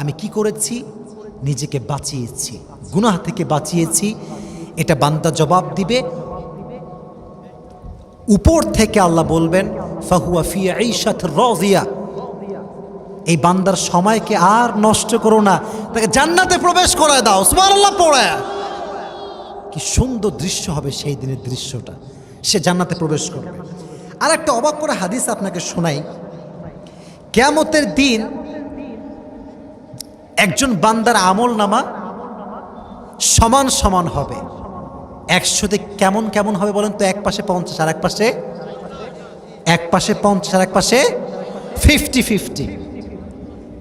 আমি কি করেছি? নিজেকে বাঁচিয়েছি, গুনাহ থেকে বাঁচিয়েছি। এটা বান্দা জবাব দিবে। উপর থেকে আল্লাহ বলবেন, ফাহুয়া ফি আইশাতির রাদিয়া, এই বান্দার সময়কে আর নষ্ট করো না, তাকে জান্নাতে প্রবেশ করায় দাও। সুবহানাল্লাহ পড়ে। কি সুন্দর দৃশ্য হবে সেই দিনের দৃশ্যটা, সে জান্নাতে প্রবেশ করবে। আর একটা অবাক করা হাদিস আপনাকে শোনাই। কিয়ামতের দিন একজন বান্দার আমল নামা সমান সমান হবে। 100তে কেমন কেমন হবে বলেন তো? এক পাশে 50 আর এক পাশে 50 আর এক পাশে 50,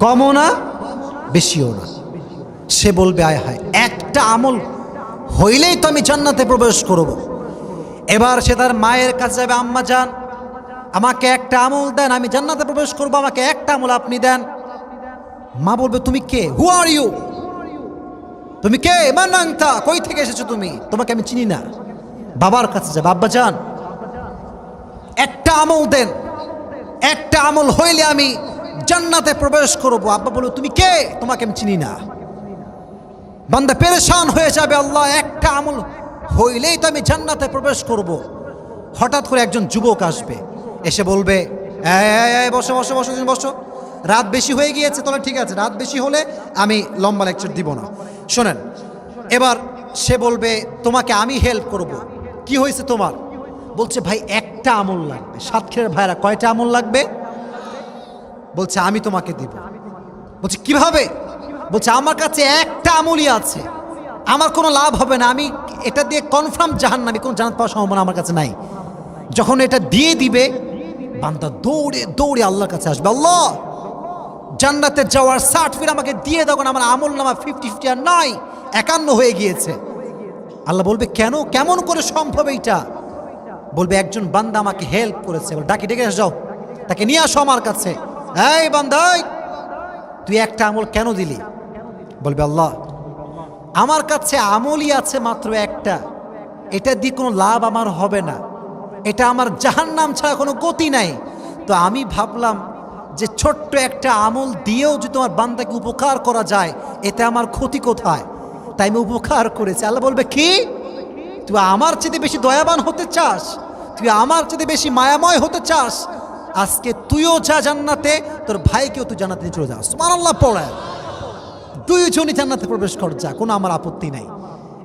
কমও না বেশিও না। সে বলবে আয় হায়, একটা আমল হইলেই তো আমি জান্নাতে প্রবেশ করব। এবার সে তার মায়ের কাছে যাবে, আম্মা যান আমাকে একটা আমল দেন, আমি জান্নাতে প্রবেশ করব, আমাকে একটা আমল আপনি দেন। মা বলবে তুমি কে, হু আর ইউ, তুমি কে, মান আনতা, কই থেকে এসেছো তুমি, তোমাকে আমি চিনি না। বাবার কাছে যাবে, আব্বা যান একটা আমল দেন, একটা আমল হইলে আমি জান্নাতে প্রবেশ করব। আব্বা বলবে তুমি কে, তোমাকে আমি চিনি না। বান্দা পেরেশান হয়ে যাবে, আল্লাহ একটা আমল হইলেই তো আমি জান্নাতে প্রবেশ করব। হঠাৎ করে একজন যুবক আসবে, এসে বলবে বসো বসো বসো বসো, রাত বেশি হয়ে গিয়েছে। তাহলে ঠিক আছে, রাত বেশি হলে আমি লম্বা লেকচার দিব না, শোনেন। এবার সে বলবে তোমাকে আমি হেল্প করব। কি হয়েছে তোমার? বলছে ভাই একটা আমল লাগবে। সাতক্ষীরার ভাইরা কয়টা আমল লাগবে? বলছে আমি তোমাকে দিব। বলছে কিভাবে? বলছে আমার কাছে একটা আমলই আছে, আমার কোনো লাভ হবে না, আমি এটা দিয়ে কনফার্ম জাহান্নামী, কোনো জান্নাত পাওয়ার সম্ভাবনা আমার কাছে নাই। যখন এটা দিয়ে দিবে, বান্দা দৌড়ে দৌড়ে আল্লাহর কাছে আসবে, আল্লাহ জান্নাতে যাওয়ার সার্টিফিকেট আমাকে দিয়ে দাও, আমার আমল নামা 50-50 আর নাই, 51 হয়ে গিয়েছে। আল্লাহ বলবে কেন, কেমন করে সম্ভব এইটা? বলবে একজন বান্দা আমাকে হেল্প করেছে, ডাকি ডেকে যাও, তাকে নিয়ে আসো আমার কাছে। এই বান্দা, তুই একটা আমল কেন দিলি? বলবে আল্লাহ আমার কাছে আমলই আছে মাত্র একটা, এটা দিয়ে কোনো লাভ আমার হবে না, এটা আমার জাহান্নাম ছাড়া কোনো গতি নাই। তো আমি ভাবলাম যে ছোট্ট একটা আমল দিয়েও যদি তোমার বান্দাকে উপকার করা যায়, এতে আমার ক্ষতি কোথায়? তাই আমি উপকার করেছি। আল্লাহ বলবে কি, তুই আমার চেয়ে বেশি দয়াবান হতে চাস, তুই আমার চেয়ে বেশি মায়াময় হতে চাস, আজকে তুইও যা জান্নাতে, তোর ভাইকেও তুই জান্নাতে চলে যাস। সুবহানাল্লাহ পড়ে দুইজনই জান্নাতে প্রবেশ কর, যা, কোনো আমার আপত্তি নাই।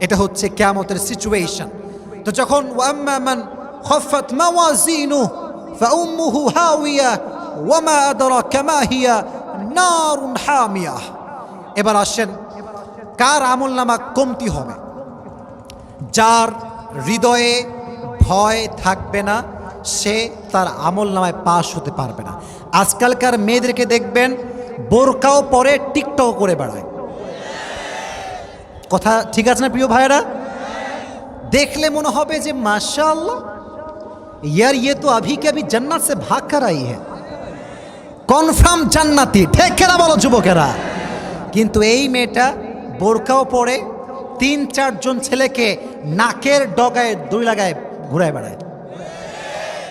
এটা হচ্ছে কিয়ামতের সিচুয়েশন। তো যখন ওয়াম্মা মান খাফাত মাওয়াজিনুহু ফাউম্মুহু হাওিয়া ওয়ামা আদরাকা মা হিয়া নারুন হামিয়া। এবার আসেন কার আমলনামা কমতি হবে? যার হৃদয়ে ভয় থাকবে না, সে তার আমলনামায় পাশ হতে পারবে না। আজকালকার মেয়েদেরকে দেখবেন বোরকাও পরে, টিকটক করে বেড়ায়। কথা ঠিক আছে না প্রিয় ভাইয়েরা? দেখলে মনে হবে যে মাশাআল্লাহ यार ये तो अभी के अभी जन्नत से भाग कर आई है, কনফার্ম জান্নাতি। ঠিক কেনা বলো যুবকেরা? কিন্তু এই মেয়েটা বোরকাও পরে 3-4 জন ছেলেকে নাকের ডগায় দড়ি লাগায় ঘুরায় বেড়ায়,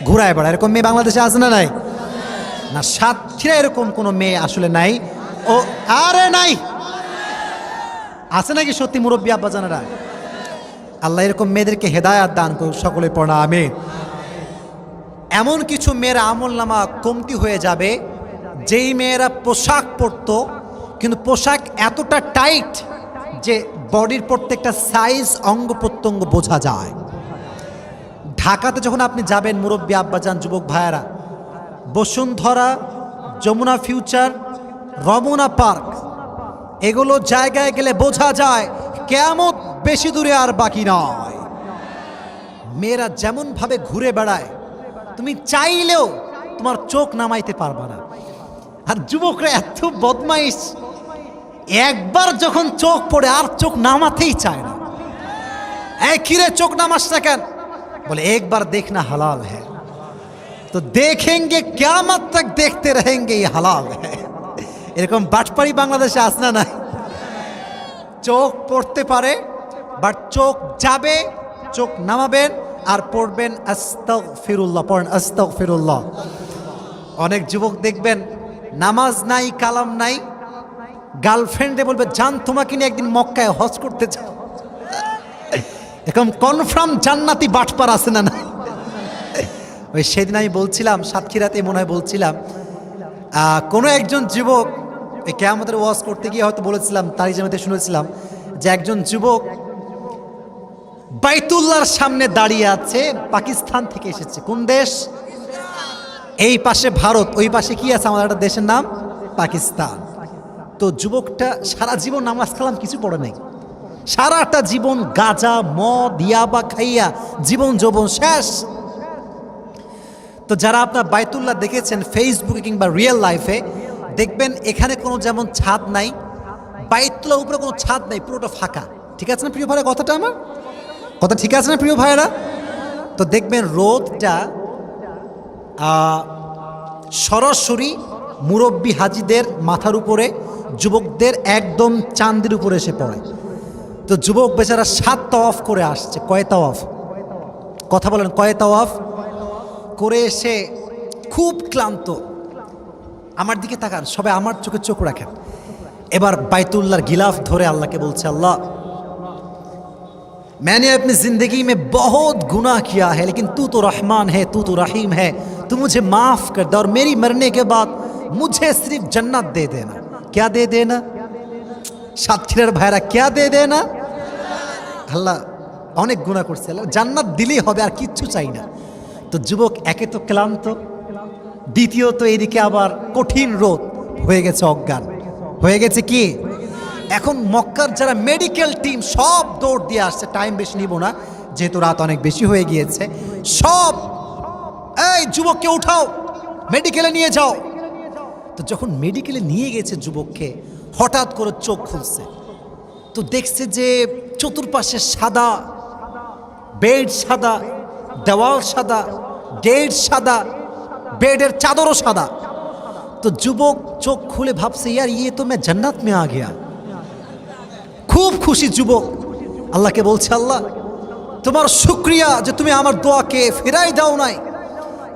ঘুরায় বেড়ায়। এরকম মেয়ে বাংলাদেশে আছে না নাই? না, সাতক্ষীরা এরকম কোনো মেয়ে আসলে নাই। ও আরে নাই, আছে নাকি সত্যি মুরব্বী আব্বা জানারা? আল্লাহ এরকম মেয়েদেরকে হেদায়াত দান করুন, সকলে পড়া আমিন। এমন কিছু মেয়েরা আমলনামা কমতি হয়ে যাবে, যেই মেয়েরা পোশাক পরতো, কিন্তু পোশাক এতটা টাইট যে বডির প্রত্যেকটা সাইজ, অঙ্গ প্রত্যঙ্গ বোঝা যায়। ঢাকাতে যখন আপনি যাবেন মুরব্বী আব্বাজান, যুবক ভাইয়েরা, বসুন্ধরা, যমুনা ফিউচার, রমনা পার্ক, এগুলো জায়গায় গেলে বোঝা যায় কিয়ামত বেশি দূরে আর বাকি নয়। মেয়েরা যেমনভাবে ঘুরে বেড়ায়, তুমি চাইলেও তোমার চোখ নামাইতে পারবে না। আর যুবকরা এত বদমাইশ, একবার যখন চোখ পড়ে আর চোখ নামাতেই চায় না। কিরে চোখ নামাস না কেন? বলে একবার দেখনা হালাল হ্যাঁ, তো देखेंगे কিয়ামত তক দেখতে रहेंगे ये হালাল হ্যাঁ। এরকম বাটপাড়ি বাংলাদেশে আছে না নাই? চোখ পড়তে পারে, বাট চোখ যাবে, চোখ নামাবেন আর পড়বেন আস্তাগফিরুল্লাহ, পড়েন আস্তাগফিরুল্লাহ। অনেক যুবক দেখবেন নামাজ নাই, কালাম নাই, গার্লফ্রেন্ডে বলবে জান তোমাকে নিয়ে একদিন মক্কায় হজ করতে চাও। এরকম কনফার্ম জান্নাতি বাটপার আছে না না? ওই সেদিন আমি বলছিলাম, সাতক্ষীরাতে মনে হয় বলছিলাম, কোনো একজন যুবক এই কিয়ামতের ওয়াজ করতে গিয়ে হয়তো বলেছিলাম, তারই জামাতে শুনেছিলাম যে একজন যুবক বাইতুল্লাহর সামনে দাঁড়িয়ে আছে, পাকিস্তান থেকে এসেছে। কোন দেশ? এই পাশে ভারত, ওই পাশে কি আছে আমাদের একটা দেশের নাম পাকিস্তান। তো যুবকটা সারা জীবন নামাজ কালাম কিছু পড়ে নাই, সারাটা জীবন গাঁজা মদ ইয়াবা খাইয়া জীবন যৌবন শেষ। তো যারা আপনার বাইতুল্লাহ দেখেছেন ফেসবুকে কিংবা রিয়েল লাইফে, দেখবেন এখানে কোনো যেমন ছাদ নাই, বাইতুল্লাহর উপরে কোনো ছাদ নেই, পুরোটা ফাঁকা। ঠিক আছে না প্রিয় ভাইরা, কথাটা আমার কথা ঠিক আছে না প্রিয় ভাইরা? তো দেখবেন রোদটা সরাসরি মুরব্বী হাজিদের মাথার উপরে, যুবকদের একদম চান্দির উপরে এসে পড়ে। তো যুবক বেচারা 7 তাওয়াফ করে আসছে। কয় তাওয়াফ? কথা বলেন, কয় তাওয়াফ করে এসে খুব ক্লান্ত। আমার দিকে তাকান, সবাই আমার চোখে চোখ রাখেন। এবার বাইতুল্লাহর গিলাফ ধরে আল্লাহকে বলছে, আল্লাহ मैंने अपनी ज़िंदगी में बहुत गुनाह किया है, लेकिन तू तो रहमान है, तू तो रहीम है, तू मुझे माफ़ कर दे और मेरी मरने के बाद मुझे सिर्फ जन्नत दे देना। क्या दे देना? সাতক্ষীরার ভাইরা, क्या दे देना? আল্লাহ অনেক গুনাহ করছে, জান্নাত দিলেই হবে, আর কিচ্ছু চাই না। তো যুবক একে তো ক্লান্ত, দ্বিতীয়ত এদিকে আবার কঠিন রোদ, হয়ে গেছে অজ্ঞান, হয়ে গেছে কি। এখন মক্কার যারা মেডিকেল টিম সব দৌড় দিয়ে আসছে, টাইম বেশি নিব না যেহেতু রাত অনেক বেশি হয়ে গিয়েছে। সব এই যুবককে উঠাও, মেডিকেলে নিয়ে যাও। তো যখন মেডিকেলে নিয়ে গেছে যুবককে, হঠাৎ করে চোখ খুলছে, তো দেখছে যে চতুর্পাশে সাদা, বেড সাদা, দেওয়াল সাদা, গেট সাদা, বেডের চাদরও সাদা। তো যুবক চোখ খুলে ভাবছে, ইয়ার ইয়ে তো मैं जन्नत में आ गया। খুব খুশি যুবক, আল্লাহকে বলছে, আল্লাহ তোমার শুকরিয়া যে তুমি আমার দোয়াকে ফেরাই দাও নাই।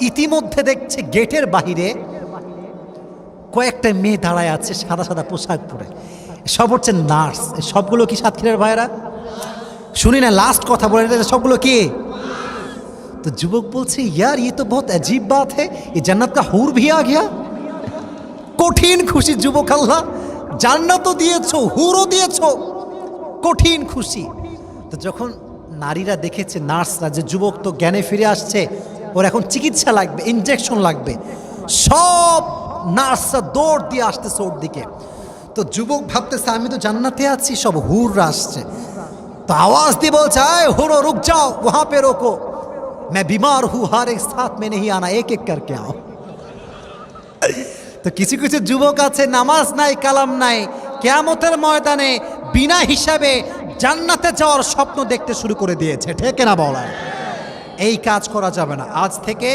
ইতিমধ্যে দেখছে গেটের বাহিরে কয়েকটা মেয়ে দাঁড়ায় আছে সাদা সাদা পোশাক পরে, সব হচ্ছে নার্স। সবগুলো কি সাতক্ষীরার ভাইরা? শুনি না, লাস্ট কথা বলে, সবগুলো কি? তো যুবক বলছে, ইয়ার ये तो बहुत अजीब बात है, ये जन्नत का हूर भी आ गया। কঠিন খুশি যুবক, আল্লাহ জান্নাতও দিয়েছো, হুরও দিয়েছো, কঠিন খুশি। তো যখন নারীরা দেখেছে, নার্সরা, যে যুবক তো জ্ঞানে ফিরে আসছে, ওর এখন চিকিৎসা লাগবে, ইনজেকশন লাগবে, সব নার্সরা দৌড় দিয়ে আসতেছে ওর দিকে। তো যুবক ভাবতেছে, আমি তো জান্নাতে আছি, সব হুররা আসছে। তো আওয়াজ দিয়ে বলছে, আয় হুরো রুক যাও, ওহা পে রোকো, मैं बीमार हूँ, हर एक साथ में नहीं आना, एक एक करके आओ। তো কিছু কিছু যুবক আছে, নামাজ নাই, কালাম নাই, কিয়ামতের ময়দানে বিনা হিসাবে জান্নাতে যাওয়ার স্বপ্ন দেখতে শুরু করে দিয়েছে। ঠিক না বলা? এই কাজ করা যাবে না। আজ থেকে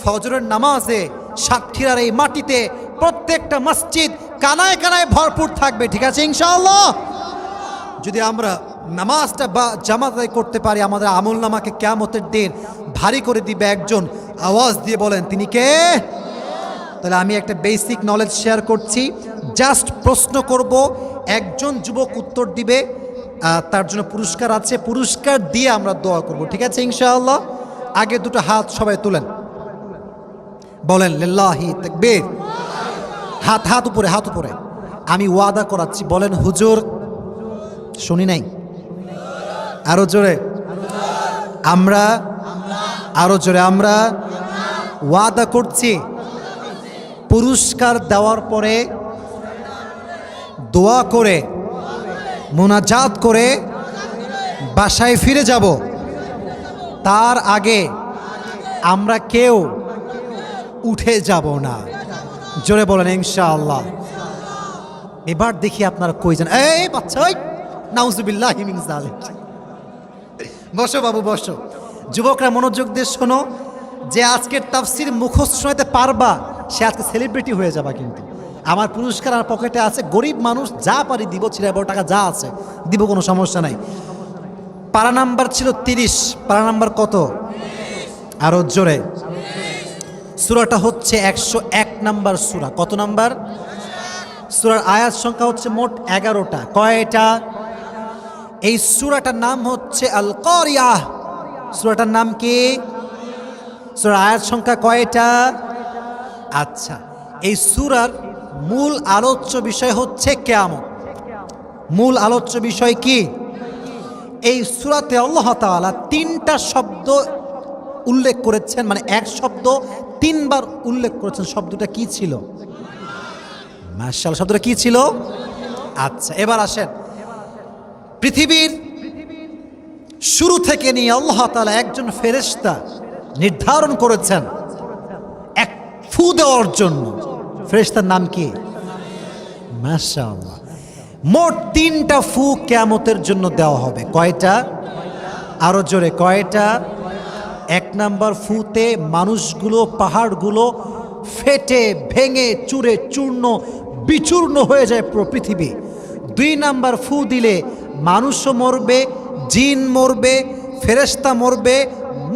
ফজরের নামাজে সাতক্ষীরার এই মাটিতে প্রত্যেকটা মসজিদ কানায় কানায় ভরপুর থাকবে। ঠিক আছে ইনশাআল্লাহ? যদি আমরা নামাজটা বা জামাতে করতে পারি, আমাদের আমল নামাকে কিয়ামতের দিন ভারী করে দিবে একজন। আওয়াজ দিয়ে বলেন, তিনি কে? তাহলে আমি একটা বেসিক নলেজ শেয়ার করছি, জাস্ট প্রশ্ন করব, একজন যুবক উত্তর দিবে, তার জন্য পুরস্কার আছে, পুরস্কার দিয়ে আমরা দোয়া করব। ঠিক আছে ইনশাআল্লাহ? আগে দুটো হাত সবাই তুলেন, বলেন লিল্লাহি তাকবীর। হাত হাত উপরে, হাত উপরে। আমি ওয়াদা করাচ্ছি, বলেন হুজুর। শুনি নাই, আরো জোরে। আমরা, আরো জোরে। আমরা ওয়াদা করছি, পুরস্কার দেওয়ার পরে দোয়া করে মুনাজাত করে বাসায় ফিরে যাব। তার আগে আমরা কেউ উঠে যাব না। জোরে বলেন ইনশাআল্লাহ। এবার দেখি আপনারা কই যান। এই বাচ্চা, নাউজুবিল্লাহি মিন যালিক। বসো বাবু, বসো। যুবকরা মনোযোগ দিয়ে শোনো, যে আজকের তাফসীর মুখস্থ শোনাতে পারবা, সে আজকে সেলিব্রিটি হয়ে যাবা। কিন্তু আমার পুরস্কার আর পকেটে আছে, গরিব মানুষ যা পারি দিব, 6 টাকা যা আছে দিব, কোনো সমস্যা নাই। পারা নাম্বার ছিল 30, পারা নাম্বার কত? আরো জোরে। সূরাটা হচ্ছে 101 নাম্বার সূরা। কত নাম্বার? সূরার আয়াত সংখ্যা হচ্ছে মোট 11টা। কয়টা? এই সূরাটার নাম হচ্ছে আল কারিয়াহ। সূরাটার নাম কি? সূরার আয়াত সংখ্যা কয়টা? আচ্ছা, এই সূরার মূল আলোচ্য বিষয় হচ্ছে কিয়ামত। মূল আলোচ্য বিষয় কি? এই সূরাতে আল্লাহ তাআলা 3টা শব্দ উল্লেখ করেছেন, মানে এক শব্দ 3 বার উল্লেখ করেছেন। শব্দটা কি ছিল? মাশাআল্লাহ, শব্দটা কি ছিল? আচ্ছা, এবার আসেন, পৃথিবীর শুরু থেকে নিয়ে আল্লাহ তাআলা একজন ফেরেশতা নির্ধারণ করেছেন এক ফু দেওয়ার জন্য। ফেরেশতার নাম কি? মাশাআল্লাহ। মোট 3টা ফু কিয়ামতের জন্য দেওয়া হবে। কয়টা? আরো জোরে, কয়টা? 1 নাম্বার ফুতে মানুষগুলো, পাহাড়গুলো ফেটে ভেঙে চুরে চূর্ণ বিচূর্ণ হয়ে যায় পুরো পৃথিবী। 2 নাম্বার ফু দিলে মানুষও মরবে, জিন মরবে, ফেরেশতা মরবে,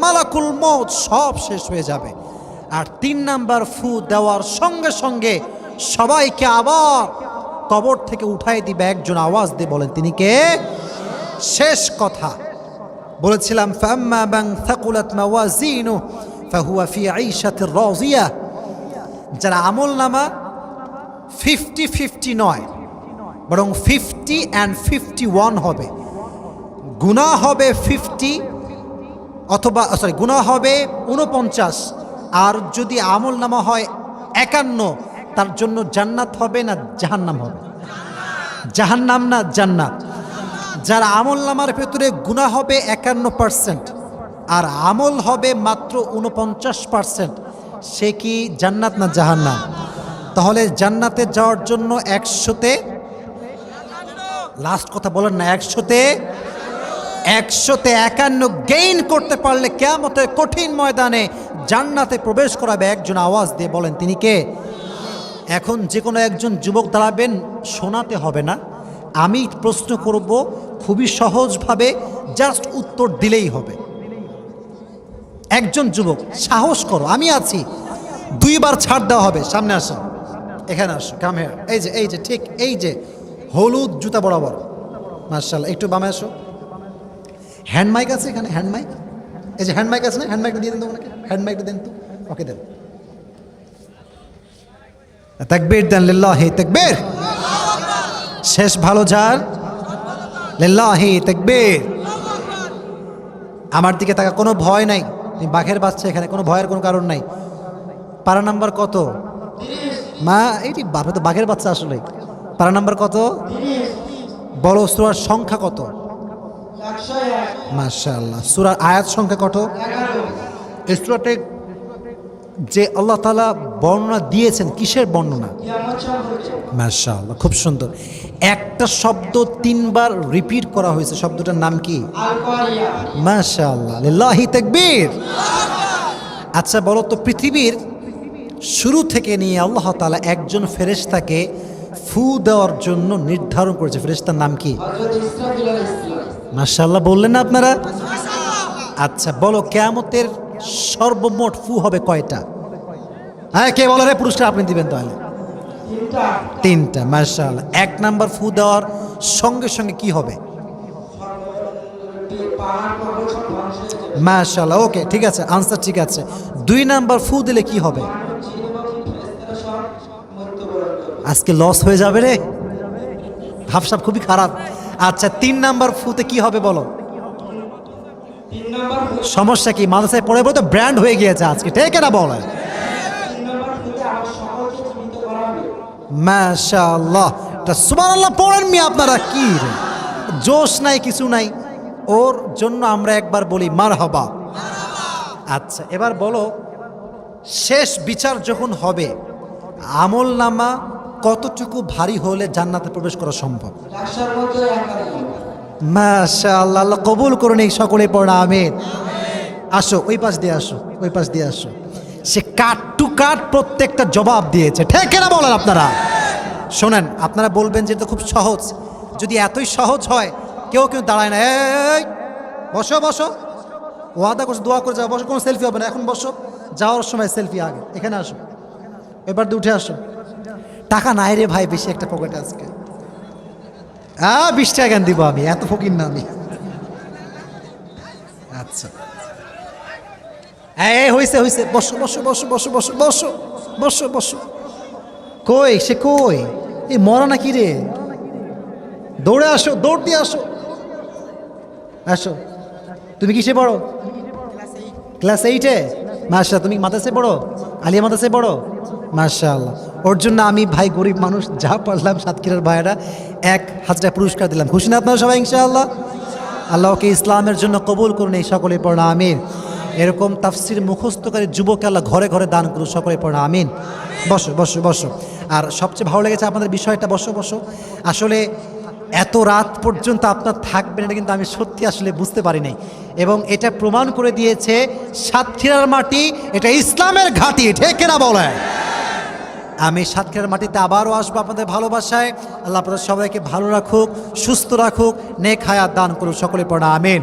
মালাকুল মউত সব শেষ হয়ে যাবে। আর 3 নাম্বার ফু দেওয়ার সঙ্গে সঙ্গে সবাইকে আবার কবর থেকে উঠাই দিবে একজন, আওয়াজ দিয়ে বলেন তিনি কে? শেষ কথা বলেছিলাম, ফাম্মা মান থাকুলাত মাওয়াজিনু ফাহুয়া ফি আইশাতির রাজিয়া। যারা আমল নামা 50-50 নয়, বরং 50 and 51 হবে। গুনাহ হবে 50 অথবা গুনাহ হবে 49, আর যদি আমল নামা হয় 51, তার জন্য জান্নাত হবে না জাহান্নাম হবে? জাহান্নাম না জান্নাত? যার আমল নামার ভেতরে গুনাহ হবে 51% আর আমল হবে মাত্র 49%, সে কি জান্নাত না জাহান্নাম? তাহলে জান্নাতে যাওয়ার জন্য 100তে, লাস্ট কথা বলেন না, 100তে 51 গেইন করতে পারলে কিয়ামতের কঠিন ময়দানে জান্নাতে প্রবেশ করাবে একজন, আওয়াজ দিয়ে বলেন তিনি কে? এখন যে কোনো একজন যুবক দাঁড়াবেন, শোনাতে হবে না, আমি প্রশ্ন করব খুবই সহজভাবে, জাস্ট উত্তর দিলেই হবে। একজন যুবক সাহস করো, আমি আছি, 2 বার ছাড় দেওয়া হবে। সামনে আসো, এখানে আসো, কাম হিয়ার। এই যে ঠিক এই যে হলুদ জুতা বরাবর, মাশাআল্লাহ। একটু বামে আসো। হ্যান্ড মাইক আছে এখানে? হ্যান্ড মাইক, এই যে হ্যান্ড মাইক আছে না? হ্যান্ড মাইকটা দিয়ে দেন তো ওনাকে, হ্যান্ড মাইকটা দেন তো, ওকে দেন। তাকবীর দেন, লিল্লাহি তাকবীর। শেষ ভালো যার, লিল্লাহি তাকবীর। আমার দিকে তাকা, কোনো ভয় নাই, তুমি বাঘের বাচ্চা, এখানে কোনো ভয়ের কোনো কারণ নাই। পারা নাম্বার কত? মা এইটি বাপে তো বাঘের বাচ্চা আসলে। পারা নাম্বার কত? বলো। সূরার সংখ্যা কত? মাশাআল্লাহ। সূরার আয়াত সংখ্যা কত? এই সূরাতে যে আল্লাহ তাআলা বর্ণনা দিয়েছেন, কিসের বর্ণনা? মাশাআল্লাহ, খুব সুন্দর। একটা শব্দ 3 বার রিপিট করা হয়েছে, শব্দটার নাম কি? মাশাআল্লাহ, লিল্লাহি তাকবীর। আচ্ছা বলো তো, পৃথিবীর শুরু থেকে নিয়ে আল্লাহ তাআলা একজন ফেরেশতাকে ফু দেওয়ার জন্য নির্ধারণ করেছে, ফেরেশতার নাম কি? মাশাআল্লাহ বললেন না আপনারা? আচ্ছা বলো, কিয়ামতের সর্বমোট ফু হবে কয়টা? হ্যাঁ, কে বলো রে? পুরস্কার আপনি দিবেন তাহলে। 3টা। মাশাআল্লাহ। 1 নাম্বার ফু দেওয়ার সঙ্গে সঙ্গে কি হবে? মাশাআল্লাহ, ওকে, ঠিক আছে, আনসার ঠিক আছে। 2 নাম্বার ফু দিলে কি হবে? আজকে লস হয়ে যাবে রে, ভাবসাব খুবই খারাপ। আচ্ছা 3 নাম্বার ফুতে কি হবে বলো? সমস্যা কি? মাদ্রাসায় পড়ে পড়ে তো ব্র্যান্ড হয়ে গিয়েছে আজকে, ঠিক না বলো? মাশাআল্লাহ, সুবহানাল্লাহ পড়েন মি, আপনারা কি রে, জোশ নাই, কিছু নাই। ওর জন্য আমরা একবার বলি মারহাবা। আচ্ছা এবার বলো, শেষ বিচার যখন হবে, আমল নামা কতটুকু ভারী হলে জান্নাতে প্রবেশ করা সম্ভব? মাশাআল্লাহ, আল্লাহ কবুল করুন এই সকলে পড়া, আমিন। আসো ওই পাশ দিয়ে আসো, ওই পাশ দিয়ে আসো। সে কাট টু কাট প্রত্যেকটা জবাব দিয়েছে, ঠিক না বলেন আপনারা? শোনেন, আপনারা বলবেন যে এটা খুব সহজ। যদি এতই সহজ হয়, কেউ দাঁড়ায় না। এই বসো বসো, ওয়াদা করছো, দোয়া করে যাও, বসো, কোনো সেলফি হবে না এখন, বসো। যাওয়ার সময় সেলফি আগে। এখানে আসো, এবার দিয়ে উঠে আসো। টাকা নাই রে ভাই, বেশি একটা পকেটে আজকে। 20 টাকা কেন দিব আমি, এত ফকির না আমি। আচ্ছা এই হয়েছে হয়েছে, বসো বসো বসো বসো বসো বসো বসো বসো। কই সে, কই এই মরা নাকি রে? দৌড়ে আসো, দৌড় দিয়ে আসো, আসো। তুমি কিসে পড়ো? ক্লাস 8-এ। মাশাআল্লাহ। তুমি মাদ্রাসায় পড়ো? আলিয়া মাদ্রাসায় পড়ো? মাশাআল্লাহ। ওর জন্য আমি ভাই গরিব মানুষ যা পারলাম, সাতক্ষীরার ভাইয়েরা 1000 টাকা পুরস্কার দিলাম। খুশি না আপনারা সবাই? ইনশাআল্লাহ। আল্লাহকে ইসলামের জন্য কবুল করুন এই সকলে পড়া, আমিন। এরকম তাফসির মুখস্থকারী যুবককে আল্লাহ ঘরে ঘরে দান করুন, সকলে পড়া, আমিন। বসো বসো বসো। আর সবচেয়ে ভালো লেগেছে আপনাদের বিষয়টা, বসো বসো। আসলে এত রাত পর্যন্ত আপনার থাকবেন এটা কিন্তু আমি সত্যি আসলে বুঝতে পারি নাই, এবং এটা প্রমাণ করে দিয়েছে সাতক্ষীরার মাটি এটা ইসলামের ঘাঁটি, ঠিক কিনা বলে? আমি সাতক্ষীরার মাটিতে আবারও আসবো আপনাদের ভালোবাসায়। আল্লাহ আপনাদের সবাইকে ভালো রাখুক, সুস্থ রাখুক, নেক হায়াত দান করুক, সকলে পড়া আমিন।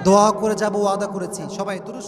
দোয়া করে যাবো, ওয়াদা করেছি। সবাই দুরূদ